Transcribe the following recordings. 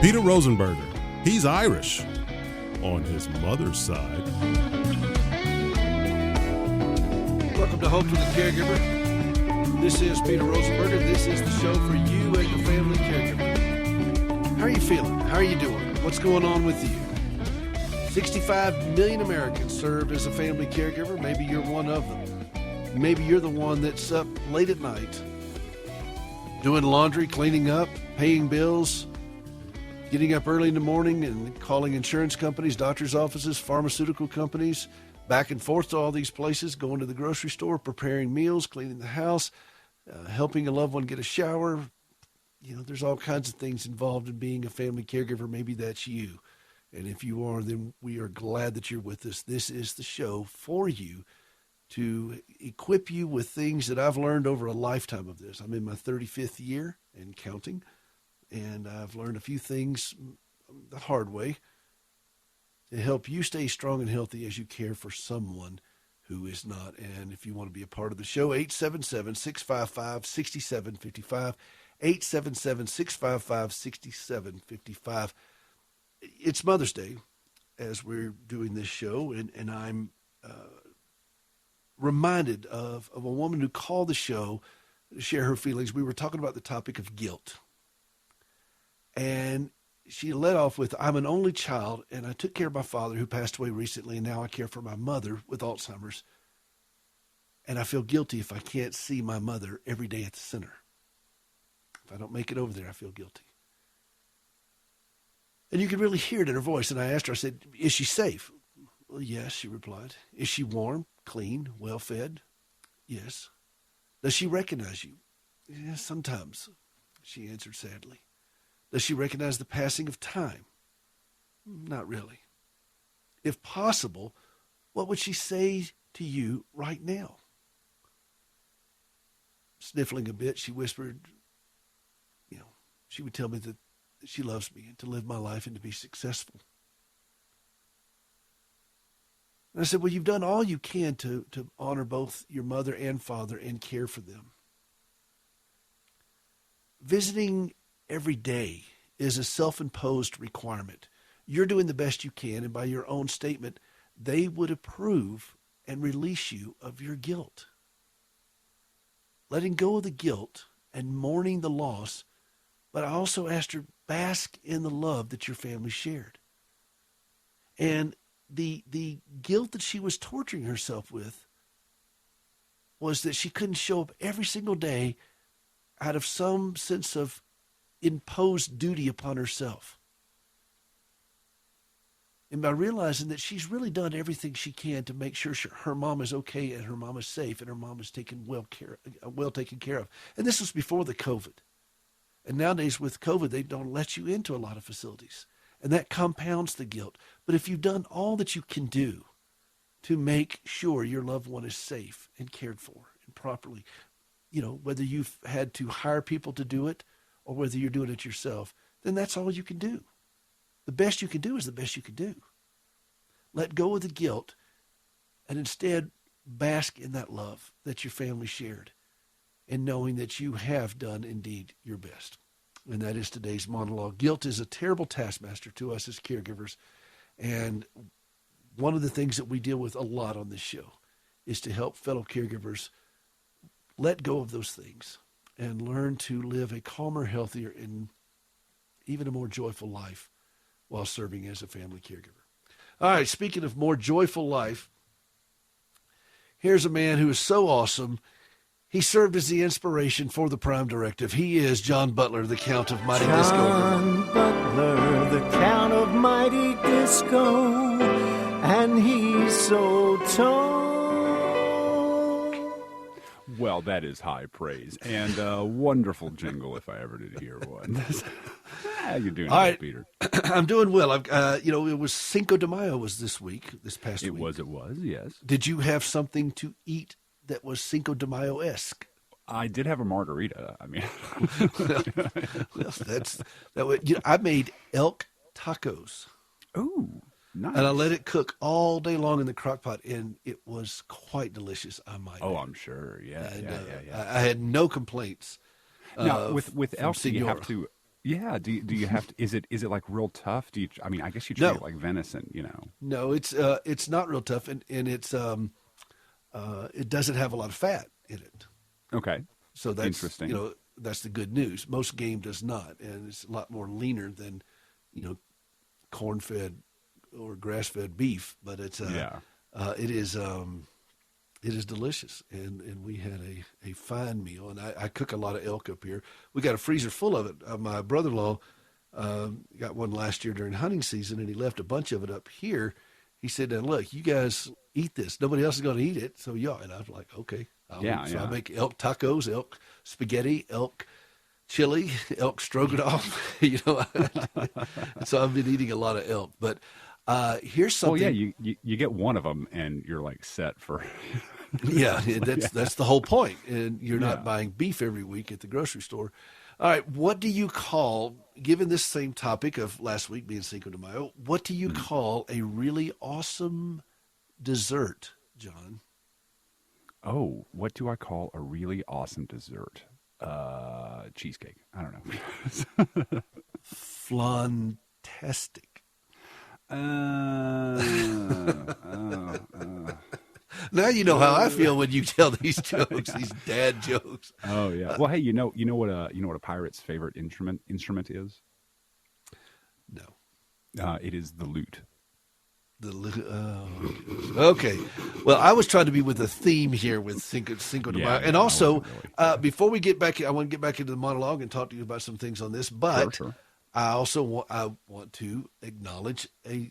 Peter Rosenberger, he's Irish on his mother's side. Welcome to Hope for the Caregiver. This is Peter Rosenberger. This is the show for you and your family caregiver. How are you feeling? How are you doing? What's going on with you? 65 million Americans serve as a family caregiver. Maybe you're one of them. Maybe you're the one that's up late at night doing laundry, cleaning up, paying bills, getting up early in the morning and calling insurance companies, doctor's offices, pharmaceutical companies, back and forth to all these places, going to the grocery store, preparing meals, cleaning the house, helping a loved one get a shower. You know, there's all kinds of things involved in being a family caregiver. Maybe that's you. And if you are, then we are glad that you're with us. This is the show for you to equip you with things that I've learned over a lifetime of this. I'm in my 35th year and counting. And I've learned a few things the hard way to help you stay strong and healthy as you care for someone who is not. And if you want to be a part of the show, 877-655-6755, 877-655-6755. It's Mother's Day as we're doing this show, and I'm reminded of a woman who called the show to share her feelings. We were talking about the topic of guilt. And she led off with, I'm an only child, and I took care of my father who passed away recently, and now I care for my mother with Alzheimer's. And I feel guilty if I can't see my mother every day at the center. If I don't make it over there, I feel guilty. And you could really hear it in her voice. And I asked her, I said, is she safe? Well, yes, she replied. Is she warm, clean, well-fed? Yes. Does she recognize you? Yes, sometimes, she answered sadly. Does she recognize the passing of time? Not really. If possible, what would she say to you right now? Sniffling a bit, she whispered, she would tell me that she loves me and to live my life and to be successful. And I said, well, you've done all you can to honor both your mother and father and care for them. Visiting every day is a self-imposed requirement. You're doing the best you can, and by your own statement, they would approve and release you of your guilt. Letting go of the guilt and mourning the loss, but I also asked her, bask in the love that your family shared. And the guilt that she was torturing herself with was that she couldn't show up every single day out of some sense of imposed duty upon herself. And by realizing that she's really done everything she can to make sure her mom is okay and her mom is safe and her mom is well taken care of. And this was before the COVID. And nowadays with COVID, they don't let you into a lot of facilities. And that compounds the guilt. But if you've done all that you can do to make sure your loved one is safe and cared for and properly, whether you've had to hire people to do it or whether you're doing it yourself, then that's all you can do. The best you can do is the best you can do. Let go of the guilt and instead bask in that love that your family shared and knowing that you have done indeed your best. And that is today's monologue. Guilt is a terrible taskmaster to us as caregivers. And one of the things that we deal with a lot on this show is to help fellow caregivers let go of those things and learn to live a calmer, healthier, and even a more joyful life while serving as a family caregiver. All right, speaking of more joyful life, here's a man who is so awesome. He served as the inspiration for the Prime Directive. He is John Butler, the Count of Mighty Disco. John Butler, the Count of Mighty Disco, and he's so tall. Well, that is high praise and a wonderful jingle if I ever did hear one. How you doing, Peter? I'm doing well. It was Cinco de Mayo was this past week. It was, yes. Did you have something to eat that was Cinco de Mayo-esque? I did have a margarita. I mean, I made elk tacos. Ooh, nice. And I let it cook all day long in the crock pot, and it was quite delicious, I might add. I'm sure. Yeah, and, yeah. I had no complaints. Now, with elk, Yeah. Do you have to? Is it like real tough? I mean, I guess you treat No. it like venison. No, it's not real tough, and it doesn't have a lot of fat in it. Okay. So that's Interesting. that's the good news. Most game does not, and it's a lot more leaner than corn-fed or grass-fed beef. But it's it is delicious, and we had a fine meal. And I cook a lot of elk up here. We got a freezer full of it. My brother-in-law got one last year during hunting season, and he left a bunch of it up here. He said, "Now look, you guys eat this. Nobody else is going to eat it, so y'all." And I was like, "Okay." I make elk tacos, elk spaghetti, elk chili, elk stroganoff. So I've been eating a lot of elk. But here's something. Well, yeah, you get one of them, and you're like set for. Yeah, that's the whole point. And you're not buying beef every week at the grocery store. All right, what do you call, given this same topic of last week being Cinco de Mayo, what do you call a really awesome dessert, John? Oh, what do I call a really awesome dessert? Cheesecake. I don't know. Flantastic. Now you know how I feel when you tell these jokes, these dad jokes. Oh yeah. Well, hey, you know what a pirate's favorite instrument is? No. It is the lute. Okay. Well, I was trying to be with a theme here with Cinco de Mayo. And also, before we get back, I want to get back into the monologue and talk to you about some things on this. But Sure. I also want to acknowledge a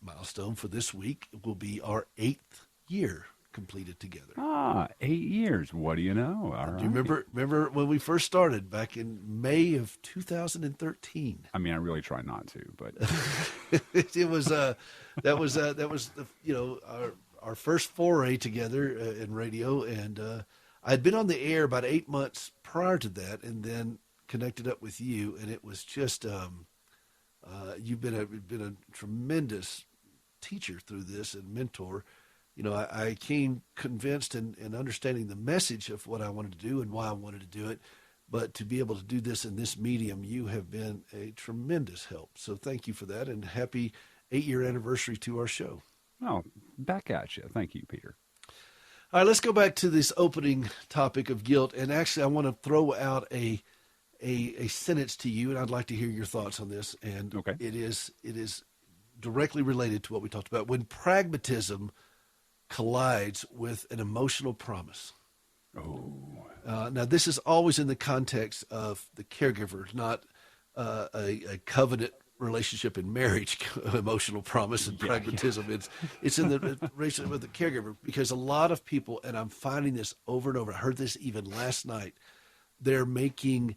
milestone for this week. It will be our 8th year completed together. 8 years. What do you know? All right. Do you remember when we first started back in May of 2013? I mean, I really try not to, but It was that was our first foray together in radio, and I'd been on the air about 8 months prior to that, and then connected up with you, and it was just you've been a tremendous teacher through this and mentor. I came convinced and understanding the message of what I wanted to do and why I wanted to do it. But to be able to do this in this medium, you have been a tremendous help. So thank you for that, and happy 8-year anniversary to our show. oh, back at you. Thank you, Peter. All right, let's go back to this opening topic of guilt. And actually, I want to throw out a sentence to you, and I'd like to hear your thoughts on this. And Okay. it is directly related to what we talked about. When pragmatism collides with an emotional promise. Oh, Now, this is always in the context of the caregiver, not a covenant relationship in marriage, emotional promise and pragmatism. It's in the relationship with the caregiver, because a lot of people, and I'm finding this over and over, I heard this even last night, they're making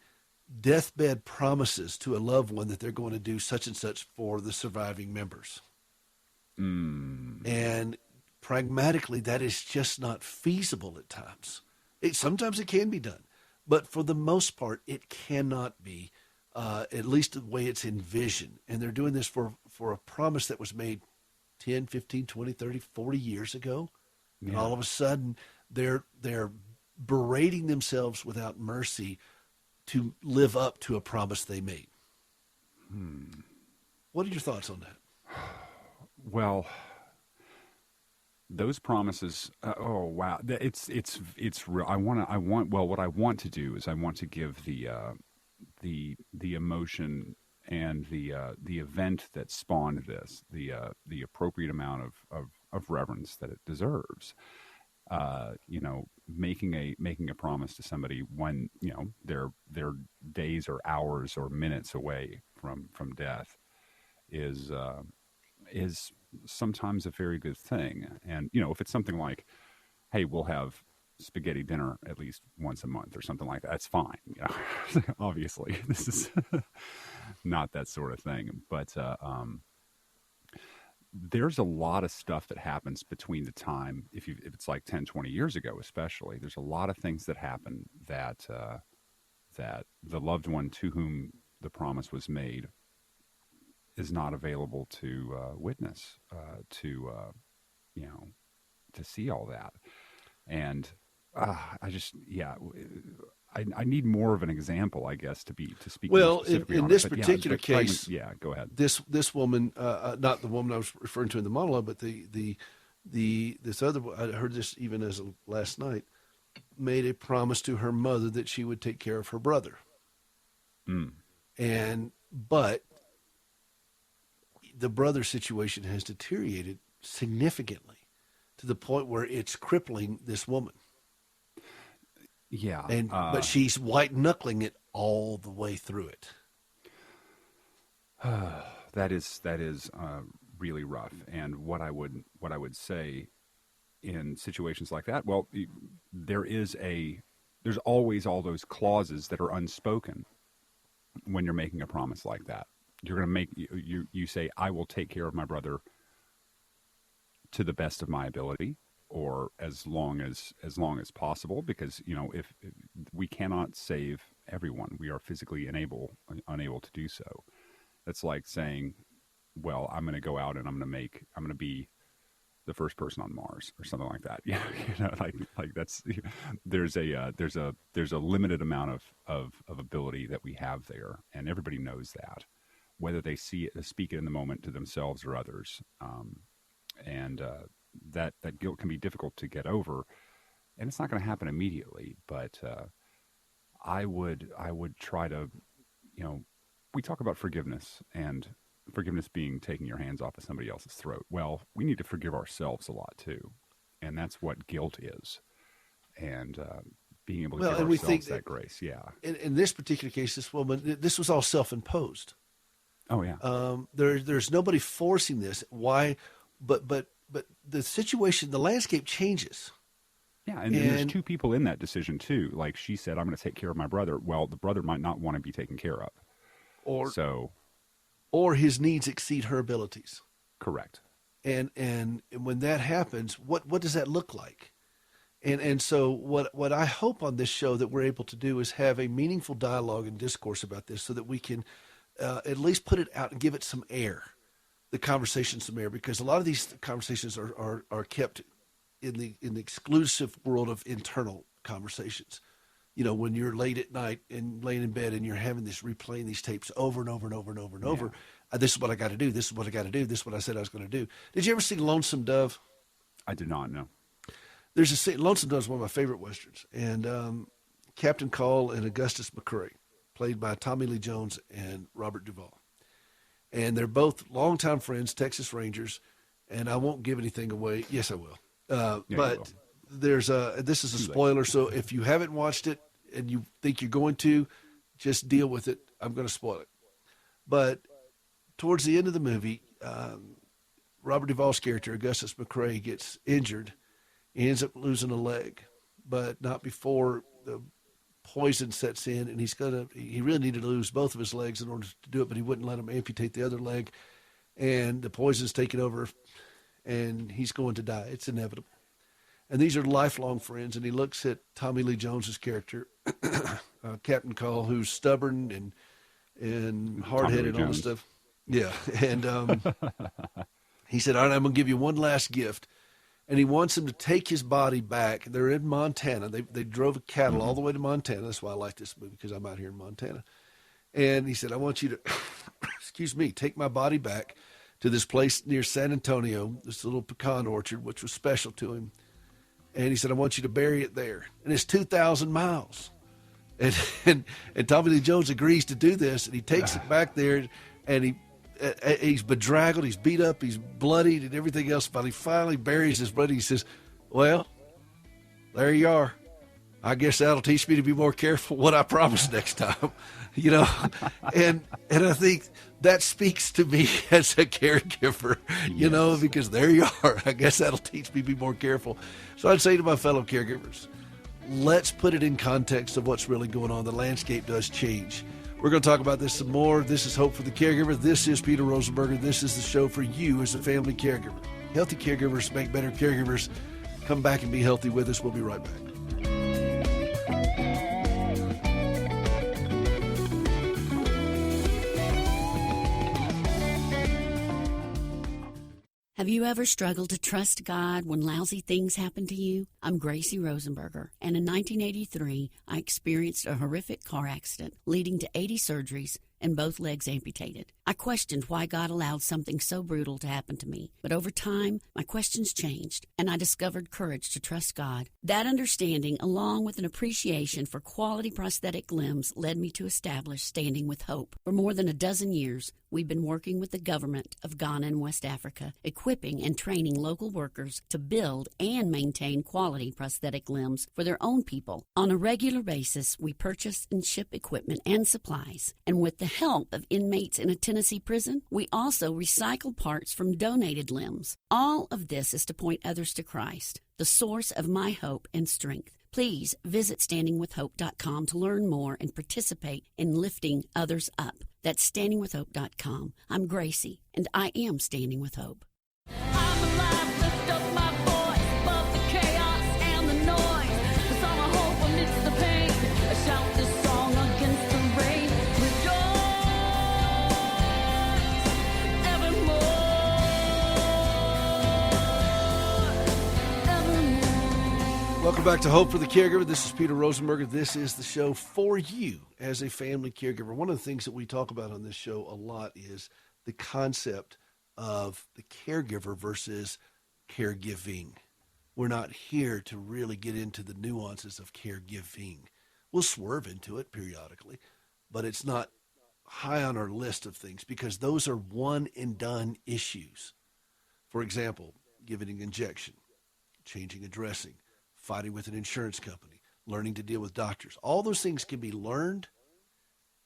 deathbed promises to a loved one that they're going to do such and such for the surviving members. And pragmatically, that is just not feasible at times. Sometimes it can be done, but for the most part, it cannot be, at least the way it's envisioned. And they're doing this for a promise that was made 10, 15, 20, 30, 40 years ago. Yeah. And all of a sudden, they're berating themselves without mercy to live up to a promise they made. What are your thoughts on that? well, those promises. Oh wow, it's real. What I want to do is I want to give the emotion and the event that spawned this the appropriate amount of reverence that it deserves. Making a promise to somebody when their days or hours or minutes away from death is sometimes a very good thing. And if it's something like, hey, we'll have spaghetti dinner at least once a month or something like that, that's fine. Obviously this is not that sort of thing, but there's a lot of stuff that happens between the time, if it's like 10, 20 years ago, especially, there's a lot of things that happen that the loved one to whom the promise was made is not available to witness, to see all that. And I need more of an example, I guess, to speak. Well, more specifically in on this it. But particular yeah, case, go ahead. This woman, not the woman I was referring to in the monologue, but this other, I heard this even as of last night, made a promise to her mother that she would take care of her brother. But the brother situation has deteriorated significantly to the point where it's crippling this woman. Yeah. But she's white knuckling it all the way through it. That is really rough. And what I would say in situations like that, well, there's always all those clauses that are unspoken when you're making a promise like that. You're going to make you say, I will take care of my brother to the best of my ability, or as long as possible, because if we cannot save everyone, we are physically unable to do so. It's like saying, well, I'm going to go out and I'm going to be the first person on Mars or something like that. Like that's, there's a limited amount of ability that we have there, and everybody knows that, whether they speak it in the moment to themselves or others. That guilt can be difficult to get over, and it's not going to happen immediately. But I would try to, we talk about forgiveness, and forgiveness being taking your hands off of somebody else's throat. Well, we need to forgive ourselves a lot too, and that's what guilt is. And being able to give ourselves that grace. Yeah. In this particular case, this woman, this was all self-imposed. Oh yeah. There's nobody forcing this. Why? But the situation, the landscape changes. Yeah, and there's two people in that decision too. Like she said, I'm going to take care of my brother. Well, the brother might not want to be taken care of, or his needs exceed her abilities. Correct. And when that happens, what does that look like? And so what I hope on this show that we're able to do is have a meaningful dialogue and discourse about this, so that we can at least put it out and give it some air, the conversation some air, because a lot of these conversations are kept in the exclusive world of internal conversations. When you're late at night and laying in bed and you're having this, replaying these tapes over and over and over and over and over. This is what I got to do. This is what I got to do. This is what I said I was going to do. Did you ever see Lonesome Dove? I did not know. There's a scene, Lonesome Dove is one of my favorite Westerns. And Captain Call and Augustus McCrae, played by Tommy Lee Jones and Robert Duvall. And they're both longtime friends, Texas Rangers. And I won't give anything away. Yes, I will. But this is a spoiler. So if you haven't watched it and you think you're going to, just deal with it. I'm going to spoil it. But towards the end of the movie, Robert Duvall's character, Augustus McCrae, gets injured. He ends up losing a leg, but not before the poison sets in, and he really needed to lose both of his legs in order to do it, but he wouldn't let him amputate the other leg, and the poison's taken over, and he's going to die. It's inevitable. And these are lifelong friends, and he looks at Tommy Lee Jones's character, Captain Call, who's stubborn and hard-headed and all this stuff. Yeah, and he said, all right, I'm going to give you one last gift. And he wants him to take his body back. They're in Montana. They drove a cattle all the way to Montana. That's why I like this movie, because I'm out here in Montana. And he said, I want you to, take my body back to this place near San Antonio, this little pecan orchard, which was special to him. And he said, I want you to bury it there. And it's 2,000 miles. And Tommy Lee Jones agrees to do this, and he takes it back there, and he's bedraggled, he's beat up, he's bloodied and everything else, but he finally buries his buddy. He says, well, there you are. I guess that'll teach me to be more careful what I promise next time. And I think that speaks to me as a caregiver, because there you are. I guess that'll teach me to be more careful. So I'd say to my fellow caregivers, let's put it in context of what's really going on. The landscape does change. We're going to talk about this some more. This is Hope for the Caregiver. This is Peter Rosenberger. This is the show for you as a family caregiver. Healthy caregivers make better caregivers. Come back and be healthy with us. We'll be right back. Have you ever struggled to trust God when lousy things happen to you? I'm Gracie Rosenberger, and in 1983, I experienced a horrific car accident leading to 80 surgeries and both legs amputated. I questioned why God allowed something so brutal to happen to me, but over time, my questions changed, and I discovered courage to trust God. That understanding, along with an appreciation for quality prosthetic limbs, led me to establish Standing with Hope. For more than a dozen years, we've been working with the government of Ghana and West Africa, equipping and training local workers to build and maintain quality prosthetic limbs for their own people. On a regular basis, we purchase and ship equipment and supplies, and with the help of inmates in a Tennessee prison, we also recycle parts from donated limbs. All of this is to point others to Christ, the source of my hope and strength. Please visit standingwithhope.com to learn more and participate in lifting others up. That's standingwithhope.com. I'm Gracie, and I am Standing with Hope. I'm alive, lift up my voice above the chaos and the noise. 'Cause I'm a hope amidst the pain. I shout this song against the rain. Rejoice evermore, evermore. Welcome back to Hope for the Caregiver. This is Peter Rosenberger. This is the show for you as a family caregiver. One of the things that we talk about on this show a lot is the concept of the caregiver versus caregiving. We're not here to really get into the nuances of caregiving. We'll swerve into it periodically, but it's not high on our list of things because those are one and done issues. For example, giving an injection, changing a dressing, fighting with an insurance company, learning to deal with doctors. All those things can be learned,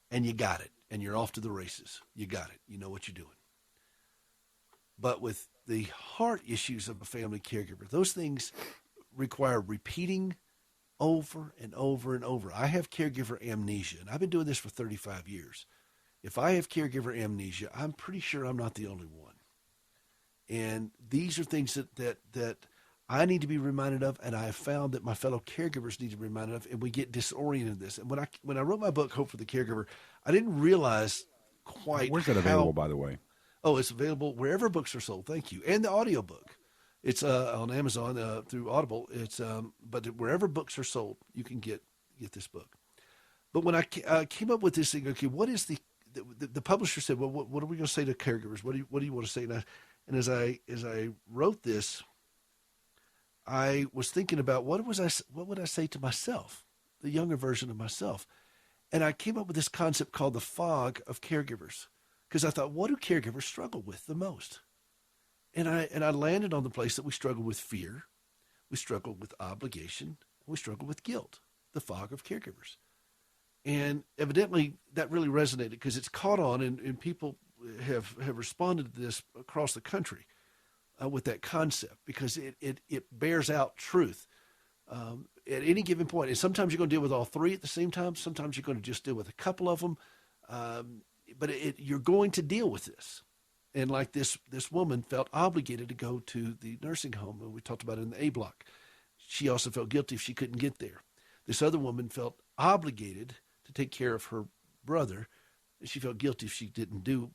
and you got it, and you're off to the races. You got it. You know what you're doing. But with the heart issues of a family caregiver, those things require repeating over and over and over. I have caregiver amnesia, and I've been doing this for 35 years. If I have caregiver amnesia, I'm pretty sure I'm not the only one. And these are things that I need to be reminded of, and I have found that my fellow caregivers need to be reminded of, and we get disoriented in this. And when I wrote my book, Hope for the Caregiver, I didn't realize quite Where's that available, by the way? Oh, it's available wherever books are sold. Thank you. And the audiobook. It's on Amazon through Audible. It's but wherever books are sold, you can get this book. But when I came up with this thing, okay, what is the publisher said, well, what are we going to say to caregivers? What do you want to say? And as I wrote this, I was thinking about what would I say to myself, the younger version of myself, and I came up with this concept called the Fog of Caregivers, because I thought, what do caregivers struggle with the most? And I landed on the place that we struggle with fear, we struggle with obligation, we struggle with guilt, the Fog of Caregivers. And evidently that really resonated because it's caught on, and people have responded to this across the country with that concept, because it bears out truth at any given point. And sometimes you're going to deal with all three at the same time. Sometimes you're going to just deal with a couple of them. But you're going to deal with this. And like this woman felt obligated to go to the nursing home, and we talked about it in the A block. She also felt guilty if she couldn't get there. This other woman felt obligated to take care of her brother, and she felt guilty if she didn't do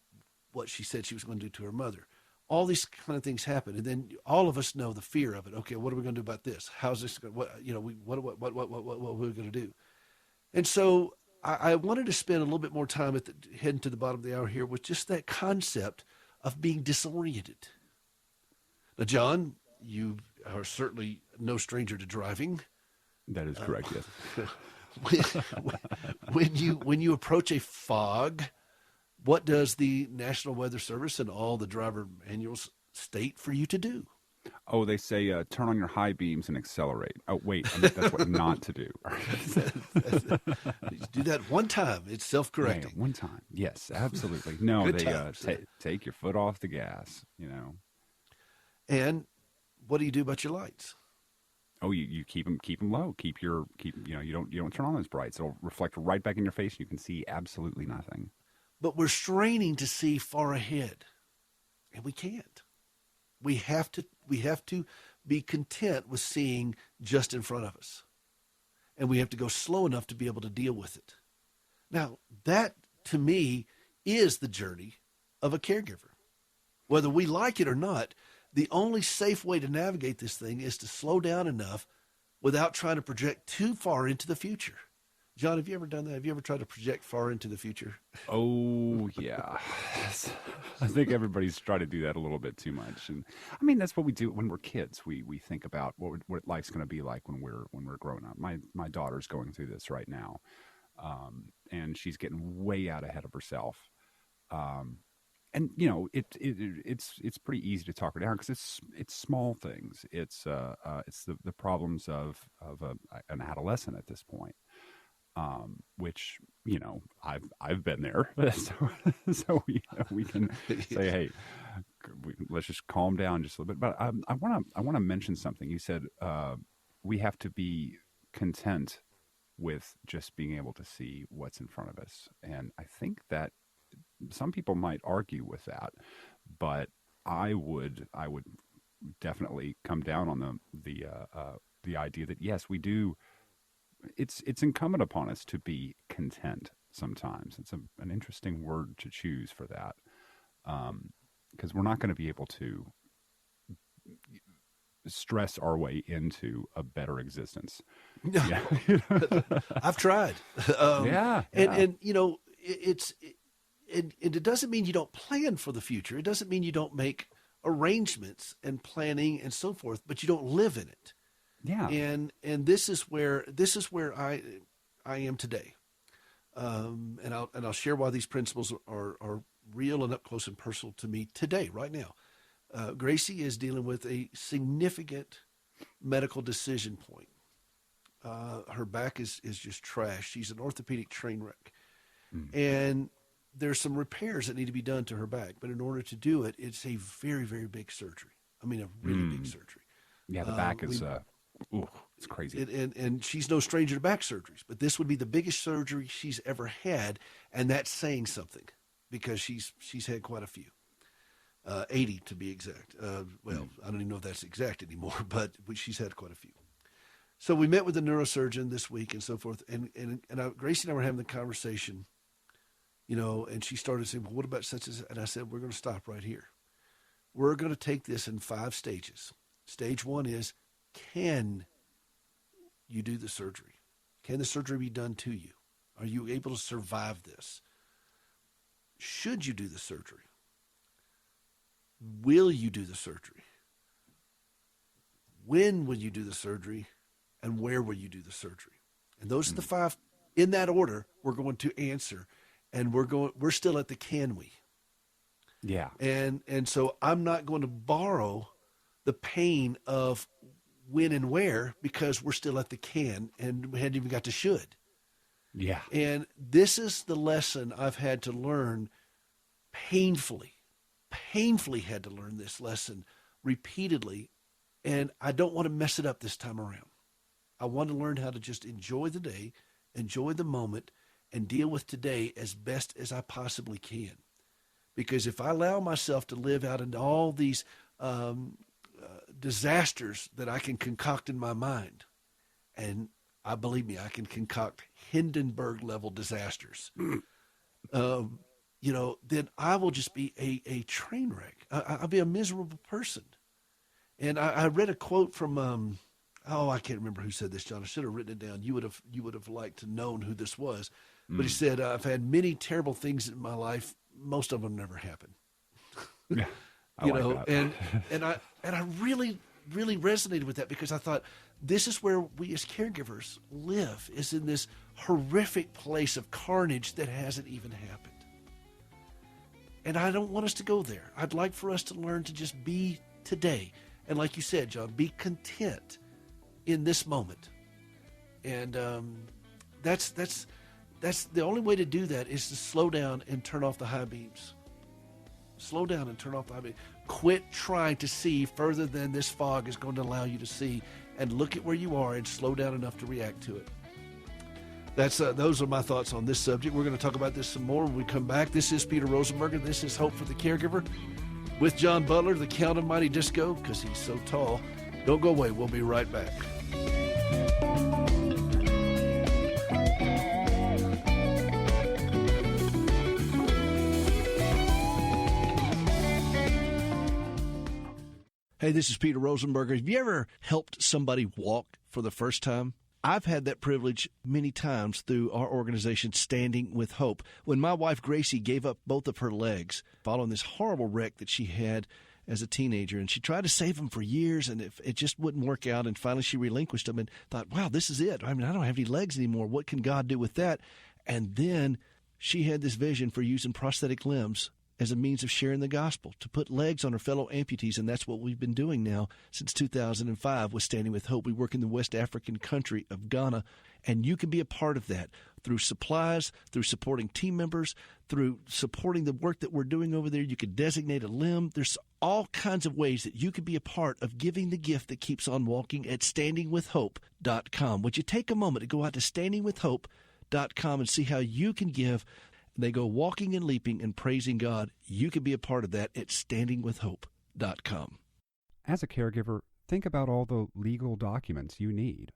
what she said she was going to do to her mother. All these kind of things happen, and then all of us know the fear of it. Okay, what are we going to do about this? How's this going? What are we going to do? And so I wanted to spend a little bit more time heading to the bottom of the hour here with just that concept of being disoriented. Now, John, you are certainly no stranger to driving. That is correct. Yes. When you approach a fog, what does the National Weather Service and all the driver manuals state for you to do? Oh, they say turn on your high beams and accelerate. Oh, wait, that's what not to do. Do that one time. It's self-correcting. Yeah, one time. Yes, absolutely. No, Good they take your foot off the gas, And what do you do about your lights? Oh, you keep them low. You don't turn on those brights. It'll reflect right back in your face. You can see absolutely nothing. But we're straining to see far ahead, and we can't. We have to be content with seeing just in front of us, and we have to go slow enough to be able to deal with it. Now, that to me is the journey of a caregiver. Whether we like it or not, the only safe way to navigate this thing is to slow down enough without trying to project too far into the future. John, have you ever done that? Have you ever tried to project far into the future? Oh, yeah. I think everybody's tried to do that a little bit too much. And I mean, that's what we do when we're kids. We think about what life's going to be like when we're growing up. My daughter's going through this right now. And she's getting way out ahead of herself. And you know, it's pretty easy to talk her down because it's small things. It's the problems of an adolescent at this point. Which, you know, I've been there, so we can say, hey, let's just calm down just a little bit. But I want to mention something. You said we have to be content with just being able to see what's in front of us, and I think that some people might argue with that, but I would definitely come down on the idea that yes, we do. It's incumbent upon us to be content sometimes. It's an interesting word to choose for that, because we're not going to be able to stress our way into a better existence. No, Yeah. I've tried. Yeah. And you know, it doesn't mean you don't plan for the future. It doesn't mean you don't make arrangements and planning and so forth, but you don't live in it. Yeah. And this is where I am today. And I'll share why these principles are real and up close and personal to me today, right now. Gracie is dealing with a significant medical decision point. Her back is just trash. She's an orthopedic train wreck. And there's some repairs that need to be done to her back. But in order to do it, it's a very, very big surgery. I mean, a really big surgery. Yeah, the back is... it's crazy. And she's no stranger to back surgeries, but this would be the biggest surgery she's ever had, and that's saying something because she's had quite a few, 80 to be exact. Well, I don't even know if that's exact anymore, but she's had quite a few. So we met with the neurosurgeon this week and so forth, and Gracie and I were having the conversation, you know, and she started saying, well, what about such as, and I said, we're going to stop right here. We're going to take this in 5 stages. Stage 1 is, can you do the surgery? Can the surgery be done to you? Are you able to survive this? Should you do the surgery? Will you do the surgery? When will you do the surgery? And where will you do the surgery? And those are the 5, in that order, we're going to answer. And we're still at the can we. Yeah. And so I'm not going to borrow the pain of when and where because we're still at the can and we hadn't even got to should. Yeah. And this is the lesson I've had to learn painfully had to learn this lesson repeatedly. And I don't want to mess it up this time around. I want to learn how to just enjoy the day, enjoy the moment, and deal with today as best as I possibly can. Because if I allow myself to live out into all these disasters that I can concoct in my mind, and I believe me, I can concoct Hindenburg-level disasters, you know, then I will just be a train wreck. I'll be a miserable person. And I read a quote from, I can't remember who said this, John. I should have written it down. You would have liked to known who this was. But he said, I've had many terrible things in my life. Most of them never happened. Yeah. I you like know, that. and I really, really resonated with that because I thought this is where we as caregivers live, is in this horrific place of carnage that hasn't even happened. And I don't want us to go there. I'd like for us to learn to just be today. And like you said, John, be content in this moment. And that's the only way to do that is to slow down and turn off the high beams. Slow down and turn off the high beams. Quit trying to see further than this fog is going to allow you to see, and look at where you are and slow down enough to react to it. Those are my thoughts on this subject. We're going to talk about this some more when we come back. This is Peter Rosenberger. This is Hope for the Caregiver with John Butler, the Count of Mighty Disco, because he's so tall. Don't go away. We'll be right back. Hey, this is Peter Rosenberger. Have you ever helped somebody walk for the first time? I've had that privilege many times through our organization, Standing with Hope. When my wife, Gracie, gave up both of her legs following this horrible wreck that she had as a teenager, and she tried to save them for years, and it just wouldn't work out, and finally she relinquished them and thought, wow, this is it. I mean, I don't have any legs anymore. What can God do with that? And then she had this vision for using prosthetic limbs as a means of sharing the gospel, to put legs on her fellow amputees, and that's what we've been doing now since 2005 with Standing with Hope. We work in the West African country of Ghana, and you can be a part of that through supplies, through supporting team members, through supporting the work that we're doing over there. You could designate a limb. There's all kinds of ways that you could be a part of giving the gift that keeps on walking at standingwithhope.com. Would you take a moment to go out to standingwithhope.com and see how you can give? They go walking and leaping and praising God. You can be a part of that at standingwithhope.com. As a caregiver, think about all the legal documents you need.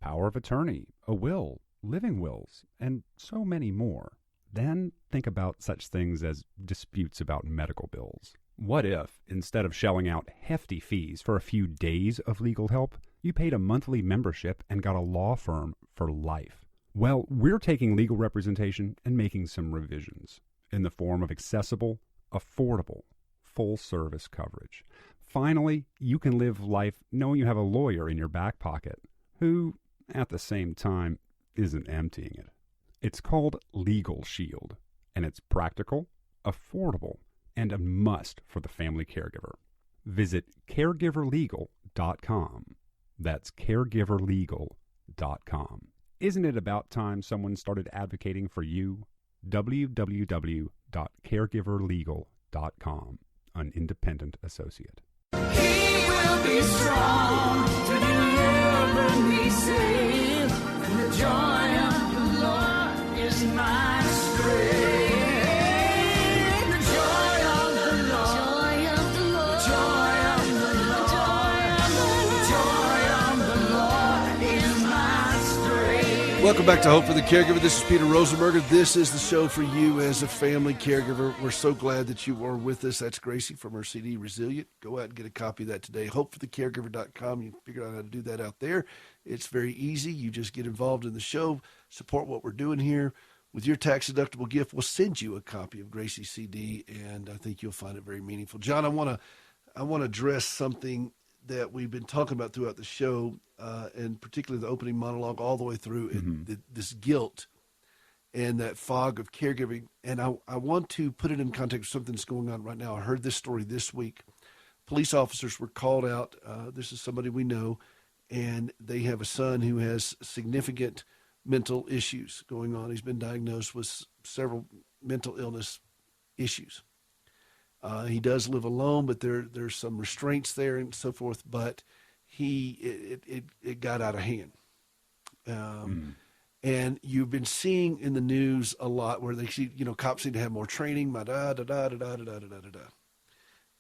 Power of attorney, a will, living wills, and so many more. Then think about such things as disputes about medical bills. What if, instead of shelling out hefty fees for a few days of legal help, you paid a monthly membership and got a law firm for life? Well, we're taking legal representation and making some revisions in the form of accessible, affordable, full-service coverage. Finally, you can live life knowing you have a lawyer in your back pocket who, at the same time, isn't emptying it. It's called Legal Shield, and it's practical, affordable, and a must for the family caregiver. Visit caregiverlegal.com. That's caregiverlegal.com. Isn't it about time someone started advocating for you? www.caregiverlegal.com, an independent associate. He will be strong to deliver me safe, and the joy of the Lord is my strength. The joy of the Lord, joy of the Lord, joy of the Lord, joy of the Lord is my strength. Welcome back to Hope for the Caregiver. This is Peter Rosenberger. This is the show for you as a family caregiver. We're so glad that you are with us. That's Gracie from her CD, Resilient. Go out and get a copy of that today. HopeForTheCaregiver.com. You can figure out how to do that out there. It's very easy. You just get involved in the show, support what we're doing here. With your tax-deductible gift, we'll send you a copy of Gracie's CD, and I think you'll find it very meaningful. John, I want to address something that we've been talking about throughout the show, and particularly the opening monologue all the way through, this guilt and that fog of caregiving. And I want to put it in context of something that's going on right now. I heard this story this week. Police officers were called out. This is somebody we know, and they have a son who has significant mental issues going on. He's been diagnosed with several mental illness issues. He does live alone, but there's some restraints there and so forth. But it got out of hand. And you've been seeing in the news a lot where they see, cops need to have more training,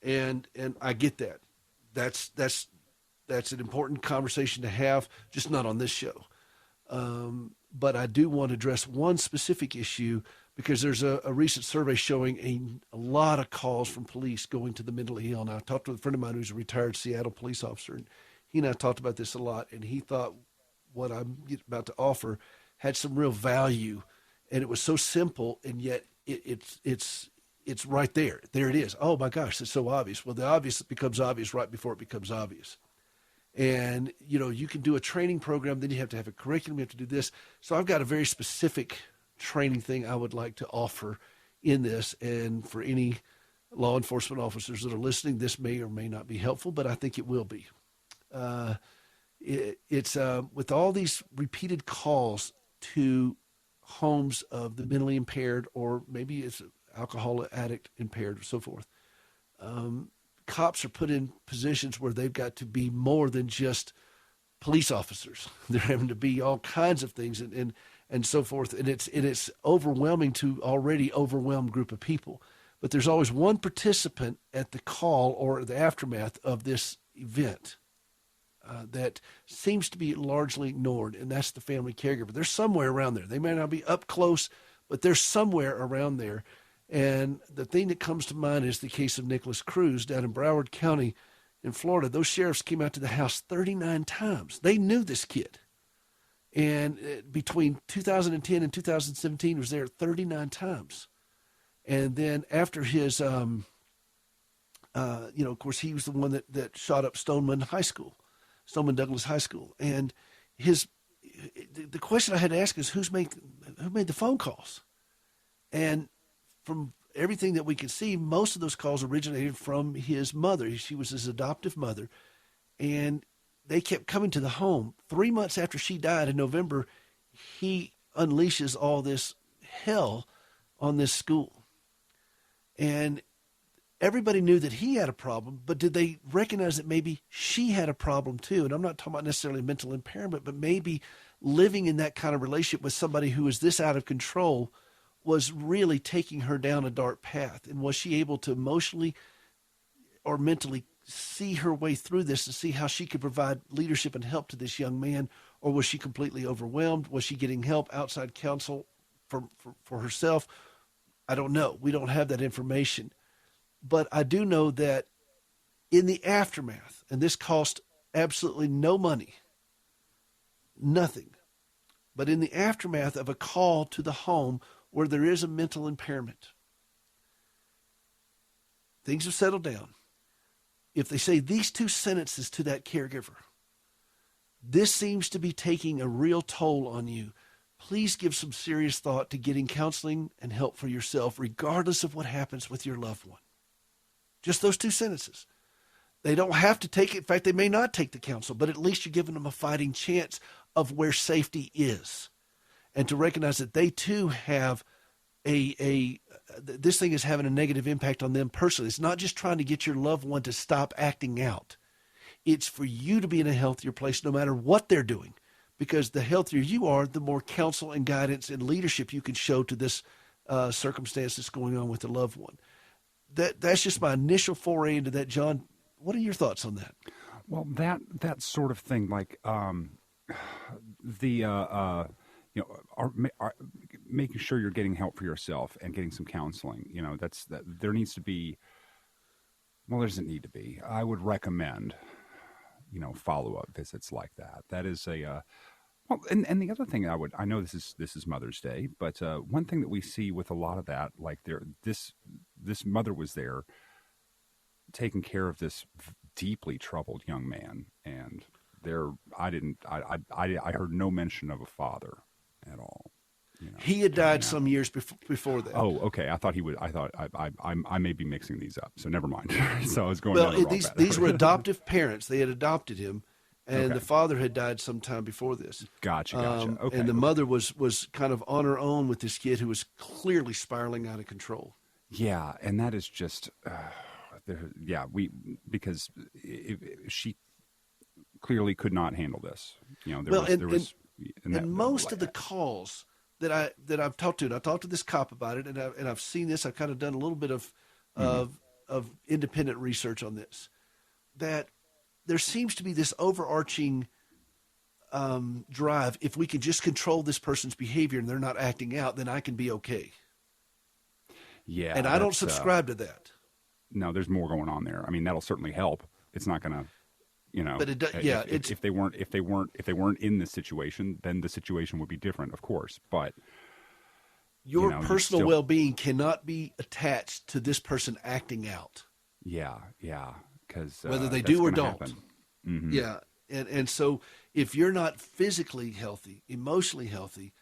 and I get that. That's an important conversation to have, just not on this show. But I do want to address one specific issue, because there's a recent survey showing a lot of calls from police going to the mentally ill. Now, I talked to a friend of mine who's a retired Seattle police officer, and he and I talked about this a lot, and he thought what I'm about to offer had some real value, and it was so simple, and yet it's right there. There it is. Oh, my gosh, it's so obvious. Well, the obvious becomes obvious right before it becomes obvious. And, you can do a training program, then you have to have a curriculum, you have to do this. So I've got a very specific training thing I would like to offer in this. And for any law enforcement officers that are listening, this may or may not be helpful, but I think it will be. It's with all these repeated calls to homes of the mentally impaired, or maybe it's alcohol addict impaired or so forth. Cops are put in positions where they've got to be more than just police officers. They're having to be all kinds of things and so forth. And it's overwhelming to already overwhelmed group of people. But there's always one participant at the call or the aftermath of this event that seems to be largely ignored, and that's the family caregiver. They're somewhere around there. They may not be up close, but they're somewhere around there. And the thing that comes to mind is the case of Nicholas Cruz down in Broward County. in Florida, those sheriffs came out to the house 39 times. They knew this kid. And between 2010 and 2017, was there 39 times. And then after his, of course, he was the one that shot up Stoneman Douglas High School. And the question I had to ask is, who made the phone calls? And from everything that we could see, most of those calls originated from his mother. She was his adoptive mother. And they kept coming to the home. 3 months after she died in November, he unleashes all this hell on this school. And everybody knew that he had a problem, but did they recognize that maybe she had a problem too? And I'm not talking about necessarily mental impairment, but maybe living in that kind of relationship with somebody who is this out of control was really taking her down a dark path. And was she able to emotionally or mentally see her way through this and see how she could provide leadership and help to this young man? Or was she completely overwhelmed? Was she getting help, outside counsel for herself? I don't know. We don't have that information. But I do know that in the aftermath, and this cost absolutely no money, nothing, but in the aftermath of a call to the home where there is a mental impairment, things have settled down. If they say these 2 sentences to that caregiver, this seems to be taking a real toll on you, please give some serious thought to getting counseling and help for yourself, regardless of what happens with your loved one. Just those 2 sentences. They don't have to take it. In fact, they may not take the counsel, but at least you're giving them a fighting chance of where safety is. And to recognize that they too have this thing is having a negative impact on them personally. It's not just trying to get your loved one to stop acting out. It's for you to be in a healthier place no matter what they're doing. Because the healthier you are, the more counsel and guidance and leadership you can show to this circumstance that's going on with the loved one. That's just my initial foray into that. John, what are your thoughts on that? Well, that sort of thing, like making sure you're getting help for yourself and getting some counseling. There needs to be. Well, there doesn't need to be. I would recommend, follow-up visits like that. That is well, and the other thing I know this is Mother's Day, but one thing that we see with a lot of that, like this mother was there taking care of this deeply troubled young man, and I heard no mention of a father at all. He had died some years before that. Oh, okay. I thought he would. I may be mixing these up, so never mind. So I was going. Well, these were adoptive parents. They had adopted him, and Okay. the father had died sometime before this. Gotcha. Okay. And the mother was kind of on her own with this kid who was clearly spiraling out of control. Yeah, and that is just, because she clearly could not handle this. Most of the calls that I've talked to, and I talked to this cop about it, and I've seen this. I've kind of done a little bit of independent research on this. That there seems to be this overarching drive. If we can just control this person's behavior and they're not acting out, then I can be okay. Yeah, and I don't subscribe to that. No, there's more going on there. I mean, that'll certainly help. It's not going to. But if they weren't in this situation, then the situation would be different, of course. But your personal well-being cannot be attached to this person acting out. Yeah, because whether they do or don't. Mm-hmm. Yeah, and so if you're not physically healthy, emotionally healthy,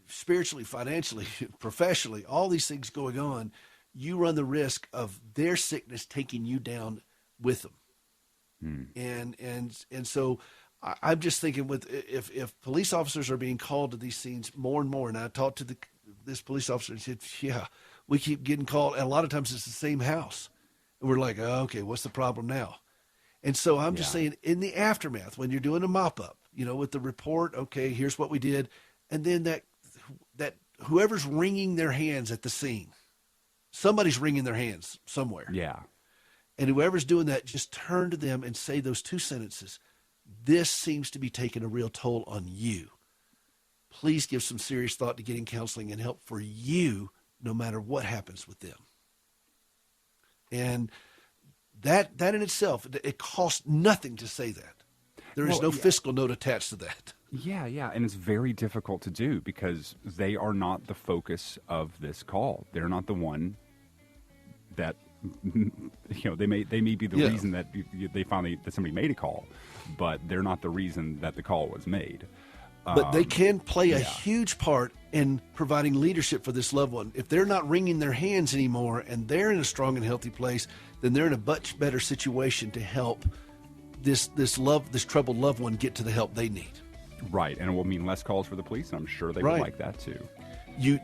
spiritually, financially, professionally, all these things going on, you run the risk of their sickness taking you down with them. And so I'm just thinking if police officers are being called to these scenes more and more, and I talked to this police officer and said, yeah, we keep getting called, and a lot of times it's the same house. And we're like, oh, okay, what's the problem now? And so I'm just saying, in the aftermath, when you're doing a mop-up, with the report, okay, here's what we did, and then that whoever's wringing their hands at the scene, somebody's wringing their hands somewhere. Yeah. And whoever's doing that, just turn to them and say those 2 sentences. This seems to be taking a real toll on you. Please give some serious thought to getting counseling and help for you, no matter what happens with them. And That in itself, it costs nothing to say that. There is no fiscal note attached to that. Yeah, and it's very difficult to do because they are not the focus of this call. They're not the one that they may be the reason that they finally that somebody made a call, but they're not the reason that the call was made. But they can play a huge part in providing leadership for this loved one. If they're not wringing their hands anymore and they're in a strong and healthy place, then they're in a much better situation to help this troubled loved one get to the help they need. Right, and it will mean less calls for the police, and I'm sure they would like that too. You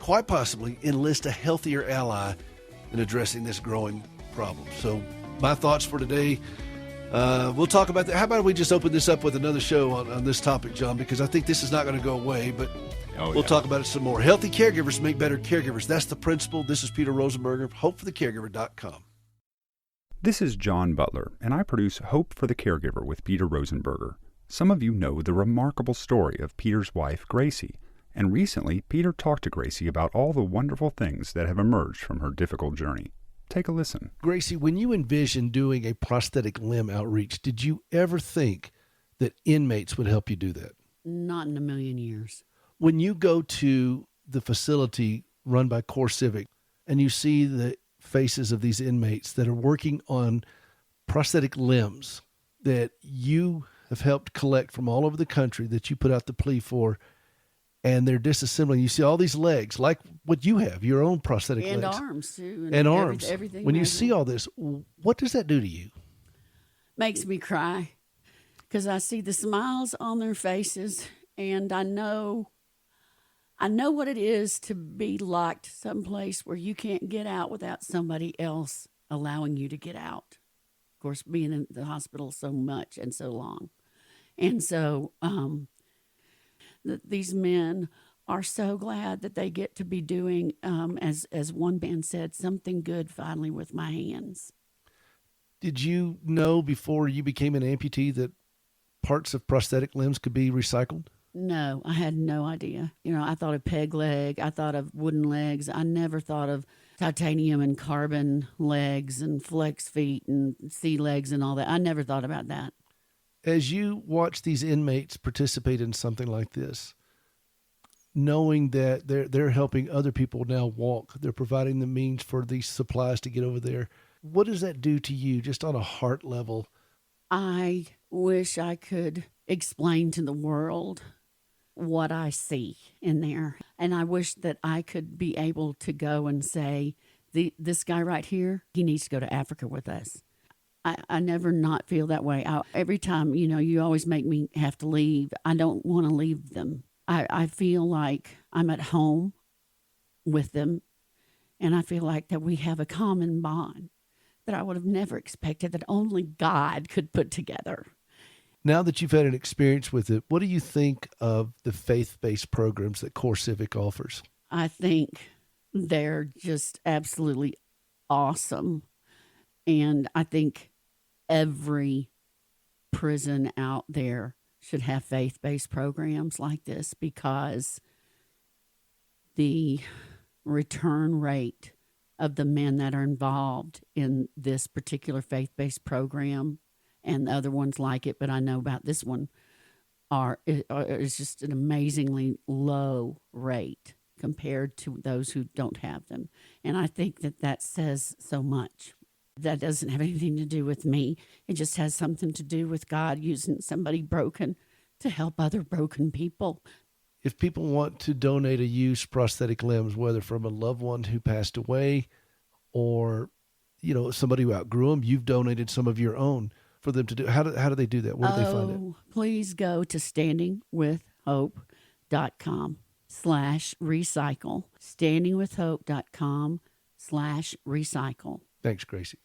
quite possibly, enlist a healthier ally in addressing this growing problem. So my thoughts for today, we'll talk about that. How about we just open this up with another show on this topic, John, because I think this is not going to go away, but we'll talk about it some more. Healthy caregivers make better caregivers. That's the principle. This is Peter Rosenberger, hopeforthecaregiver.com. This is John Butler, and I produce Hope for the Caregiver with Peter Rosenberger. Some of you know the remarkable story of Peter's wife, Gracie, and recently Peter talked to Gracie about all the wonderful things that have emerged from her difficult journey. Take a listen. Gracie, when you envisioned doing a prosthetic limb outreach, did you ever think that inmates would help you do that? Not in a million years. When you go to the facility run by Core Civic and you see the faces of these inmates that are working on prosthetic limbs that you have helped collect from all over the country that you put out the plea for, and they're disassembling. You see all these legs, like what you have, your own prosthetic and legs. Arms, too. And arms. Everything. When you see all this, what does that do to you? Makes me cry because I see the smiles on their faces, and I know what it is to be locked someplace where you can't get out without somebody else allowing you to get out. Of course, being in the hospital so much and so long. And so these men are so glad that they get to be doing, as one man said, something good finally with my hands. Did you know before you became an amputee that parts of prosthetic limbs could be recycled? No, I had no idea. I thought of peg leg. I thought of wooden legs. I never thought of titanium and carbon legs and flex feet and sea legs and all that. I never thought about that. As you watch these inmates participate in something like this, knowing that they're helping other people now walk, they're providing the means for these supplies to get over there, what does that do to you just on a heart level? I wish I could explain to the world what I see in there. And I wish that I could be able to go and say, this guy right here, he needs to go to Africa with us. I never not feel that way. Every time, you always make me have to leave. I don't want to leave them. I feel like I'm at home with them, and I feel like that we have a common bond that I would have never expected, that only God could put together. Now that you've had an experience with it, what do you think of the faith-based programs that Core Civic offers? I think they're just absolutely awesome. And I think every prison out there should have faith-based programs like this, because the return rate of the men that are involved in this particular faith-based program and the other ones like it, but I know about this one, is just an amazingly low rate compared to those who don't have them. And I think that says so much. That doesn't have anything to do with me. It just has something to do with God using somebody broken to help other broken people. If people want to donate a used prosthetic limbs, whether from a loved one who passed away or, somebody who outgrew them, you've donated some of your own for them to do. How do they do that? Where do they find it? Please go to standingwithhope.com/recycle. standingwithhope.com/recycle. Thanks, Gracie.